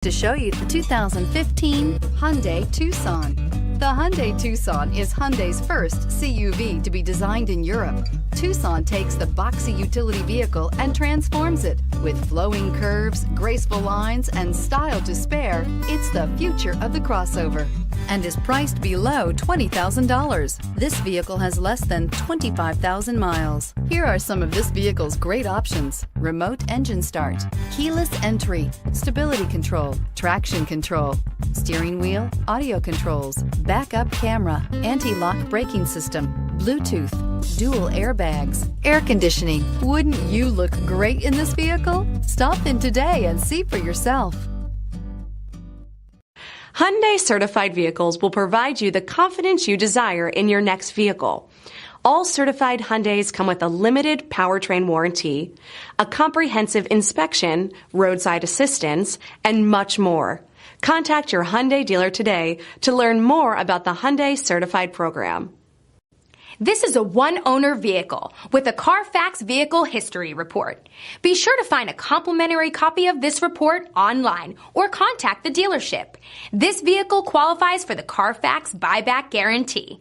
To show you the 2015 Hyundai Tucson. The Hyundai Tucson is Hyundai's first CUV to be designed in Europe. Tucson takes the boxy utility vehicle and transforms it. With flowing curves, graceful lines, and style to spare, it's the future of the crossover and is priced below $20,000. This vehicle has less than 25,000 miles. Here are some of this vehicle's great options: remote engine start, keyless entry, stability control, traction control, steering wheel audio controls, backup camera, anti-lock braking system, Bluetooth, dual airbags, air conditioning. Wouldn't you look great in this vehicle? Stop in today and see for yourself. Hyundai certified vehicles will provide you the confidence you desire in your next vehicle. All certified Hyundais come with a limited powertrain warranty, a comprehensive inspection, roadside assistance, and much more. Contact your Hyundai dealer today to learn more about the Hyundai Certified program. This is a one-owner vehicle with a Carfax Vehicle History Report. Be sure to find a complimentary copy of this report online or contact the dealership. This vehicle qualifies for the Carfax Buyback Guarantee.